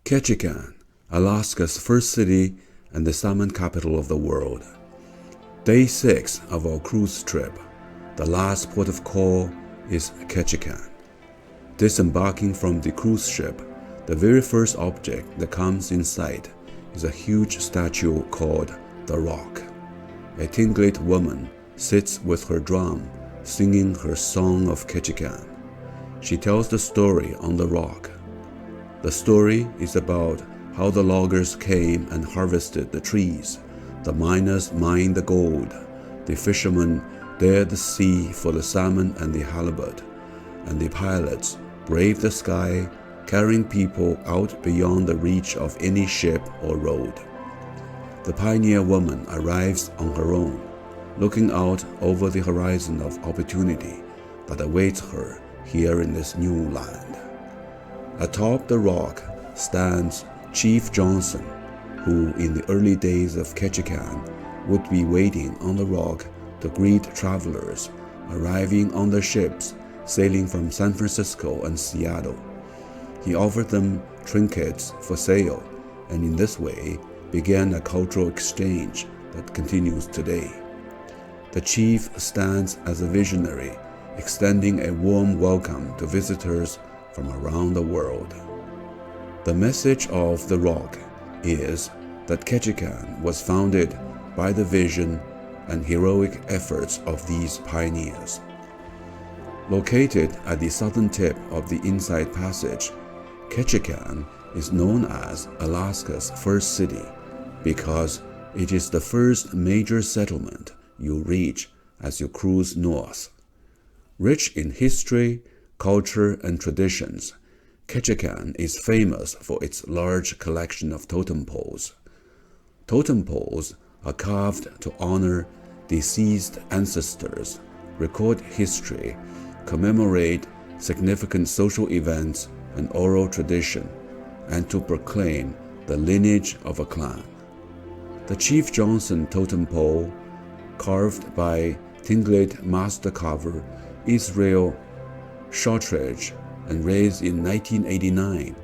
Ketchikan, Alaska's first city and the salmon capital of the world. Day 6 of our cruise trip. The last port of call is Ketchikan. Disembarking from the cruise ship, the very first object that comes in sight is a huge statue called the Rock. A Tlingit woman sits with her drum, singing her song of Ketchikan. She tells the story on the rock. The story is about how the loggers came and harvested the trees, the miners mined the gold, the fishermen dared the sea for the salmon and the halibut, and the pilots braved the sky, carrying people out beyond the reach of any ship or road. The pioneer woman arrives on her own, looking out over the horizon of opportunity that awaits her here in this new land. Atop the rock stands Chief Johnson, who in the early days of Ketchikan would be waiting on the rock to greet travelers arriving on the ships sailing from San Francisco and Seattle. He offered them trinkets for sale, and in this way began a cultural exchange that continues today. The chief stands as a visionary, extending a warm welcome to visitors from around the world. The message of the rock is that Ketchikan was founded by the vision and heroic efforts of these pioneers. Located at the southern tip of the Inside Passage, Ketchikan is known as Alaska's first city because it is the first major settlement you reach as you cruise north. Rich in history, culture, and traditions, Ketchikan is famous for its large collection of totem poles. Totem poles are carved to honor deceased ancestors, record history, commemorate significant social events and oral tradition, and to proclaim the lineage of a clan. The Chief Johnson totem pole, carved by Tlingit master carver Israel Shortridge and raised in 1989,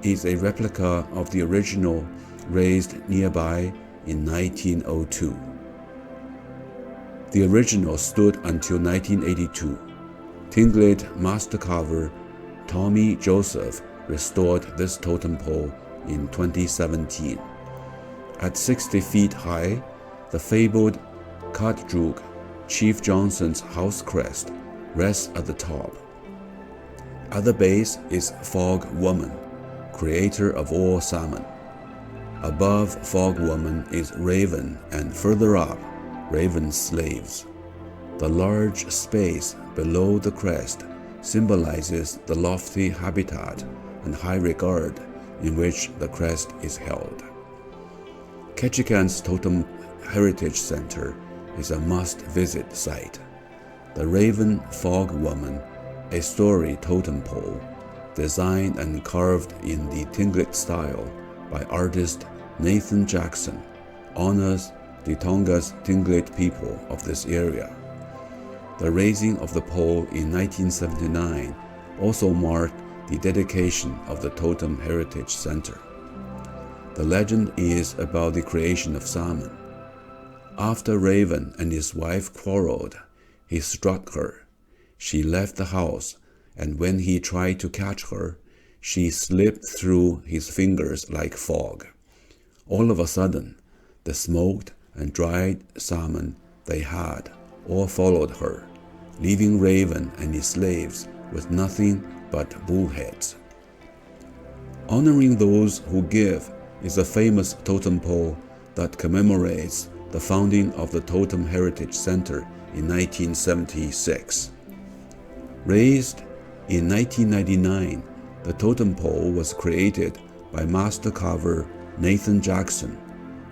is a replica of the original raised nearby in 1902. The original stood until 1982. Tlingit master carver Tommy Joseph restored this totem pole in 2017. At 60 feet high, the fabled Katjuk, Chief Johnson's house crest, rests at the top. At the base is Fog Woman, creator of all salmon. Above Fog Woman is Raven, and further up, Raven's slaves. The large space below the crest symbolizes the lofty habitat and high regard in which the crest is held. Ketchikan's Totem Heritage Center is a must-visit site. The Raven Fog Woman, a story totem pole, designed and carved in the Tlingit style by artist Nathan Jackson, honors the Tongass Tlingit people of this area. The raising of the pole in 1979 also marked the dedication of the Totem Heritage Center. The legend is about the creation of Salmon. After Raven and his wife quarreled, he struck her. She left the house, and when he tried to catch her, she slipped through his fingers like fog. All of a sudden, the smoked and dried salmon they had all followed her, leaving Raven and his slaves with nothing but bullheads. Honoring those who give is a famous totem pole that commemorates the founding of the Totem Heritage Center in 1976. Raised in 1999, the totem pole was created by master carver Nathan Jackson,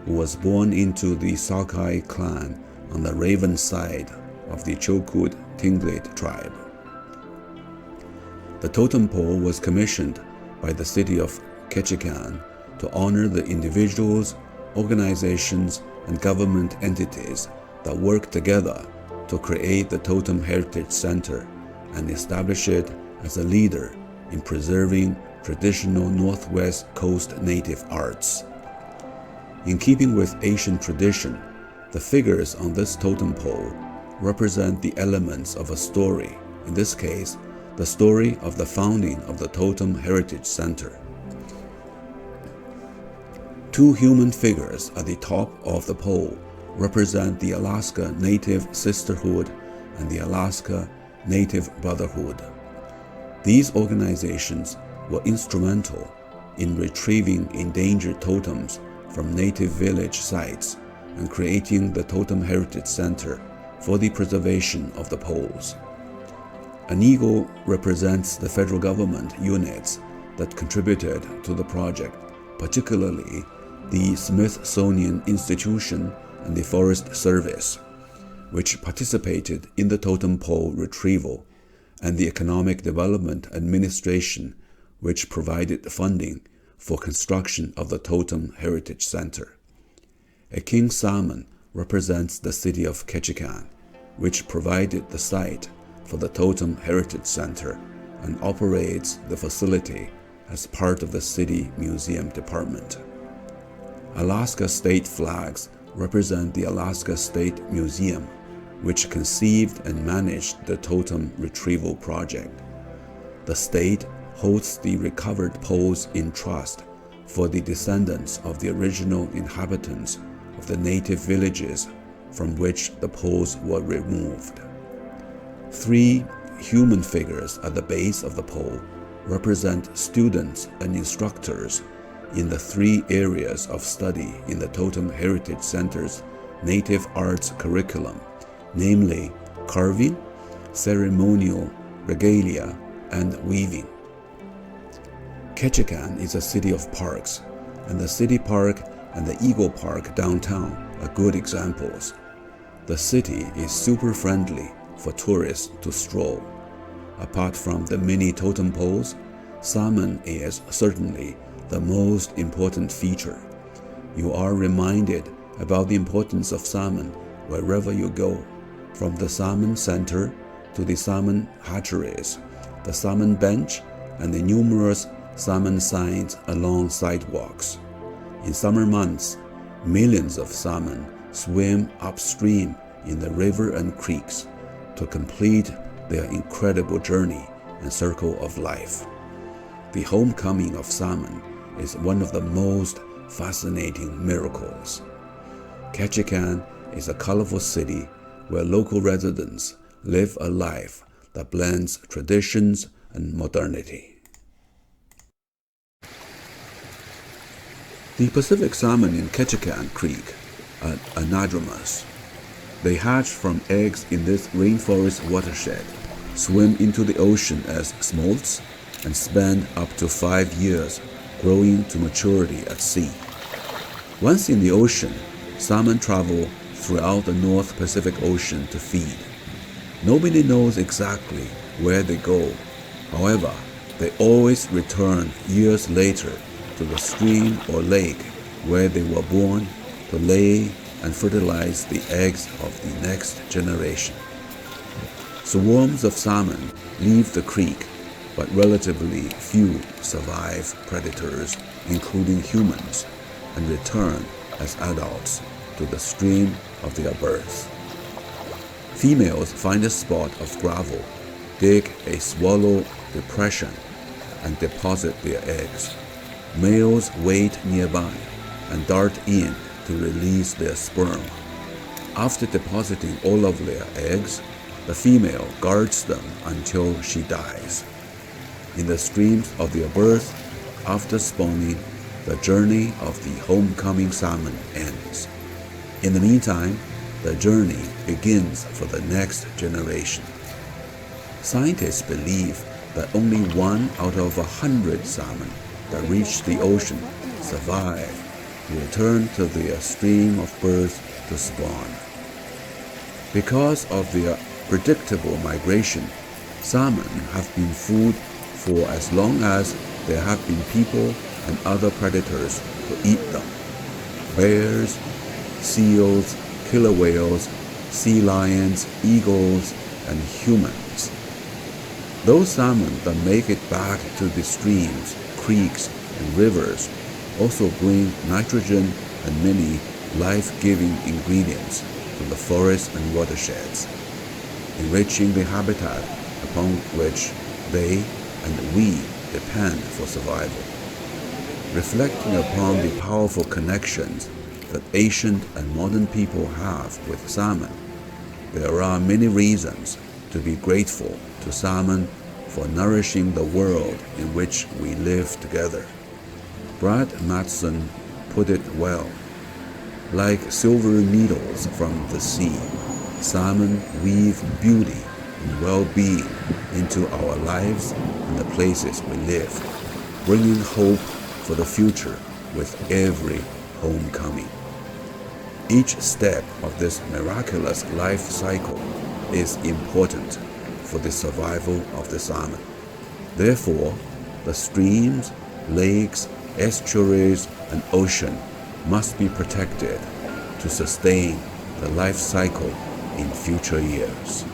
who was born into the Sakai clan on the Raven side of the Chilkoot Tlingit tribe. The totem pole was commissioned by the city of Ketchikan to honor the individuals, organizations, and government entities that work together to create the Totem Heritage Center and establish it as a leader in preserving traditional Northwest Coast native arts. In keeping with Asian tradition, the figures on this totem pole represent the elements of a story, in this case, the story of the founding of the Totem Heritage Center. Two human figures at the top of the pole represent the Alaska Native Sisterhood and the Alaska Native Brotherhood. These organizations were instrumental in retrieving endangered totems from native village sites and creating the Totem Heritage Center for the preservation of the poles. An eagle represents the federal government units that contributed to the project, particularly the Smithsonian Institution and the Forest Service, which participated in the totem pole retrieval, and the Economic Development Administration, which provided funding for construction of the Totem Heritage Center. A king salmon represents the city of Ketchikan, which provided the site for the Totem Heritage Center and operates the facility as part of the city museum department. Alaska state flags represent the Alaska State Museum, which conceived and managed the totem retrieval project. The state holds the recovered poles in trust for the descendants of the original inhabitants of the native villages from which the poles were removed. Three human figures at the base of the pole represent students and instructors in the three areas of study in the Totem Heritage Center's Native Arts curriculum, namely carving, ceremonial regalia, and weaving. Ketchikan is a city of parks, and the City Park and the Eagle Park downtown are good examples. The city is super friendly for tourists to stroll. Apart from the many totem poles, salmon is certainly the most important feature. You are reminded about the importance of salmon wherever you go, from the salmon center to the salmon hatcheries, the salmon bench, and the numerous salmon signs along sidewalks. In summer months, millions of salmon swim upstream in the river and creeks to complete their incredible journey and circle of life. The homecoming of salmon is one of the most fascinating miracles. Ketchikan is a colorful city where local residents live a life that blends traditions and modernity. The Pacific salmon in Ketchikan Creek are anadromous. They hatch from eggs in this rainforest watershed, swim into the ocean as smolts, and spend up to 5 years growing to maturity at sea. Once in the ocean, salmon travel throughout the North Pacific Ocean to feed. Nobody knows exactly where they go. However, they always return years later to the stream or lake where they were born to lay and fertilize the eggs of the next generation. Swarms of salmon leave the creek, but relatively few survive predators, including humans, and return as adults to the stream of their birth. Females find a spot of gravel, dig a swallow depression, and deposit their eggs. Males wait nearby and dart in to release their sperm. After depositing all of their eggs, the female guards them until she dies. In the streams of their birth, after spawning, the journey of the homecoming salmon ends. In the meantime, the journey begins for the next generation. Scientists believe that only 1 out of 100 salmon that reach the ocean survive to return to their stream of birth to spawn. Because of their predictable migration, salmon have been food for as long as there have been people and other predators to eat them. Bears, seals, killer whales, sea lions, eagles, and humans. Those salmon that make it back to the streams creeks and rivers also bring nitrogen and many life-giving ingredients from the forests and watersheds, enriching the habitat upon which they and we depend for survival. Reflecting upon the powerful connections that ancient and modern people have with salmon, there are many reasons to be grateful to salmon for nourishing the world in which we live together. Brad Matson put it well. Like silver needles from the sea, salmon weave beauty and well-being into our lives and the places we live, bringing hope for the future with every homecoming. Each step of this miraculous life cycle is important for the survival of the salmon. Therefore, the streams, lakes, estuaries, and ocean must be protected to sustain the life cycle in future years.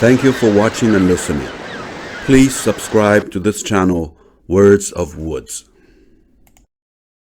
Thank you for watching and listening. Please subscribe to this channel, Words of Woods.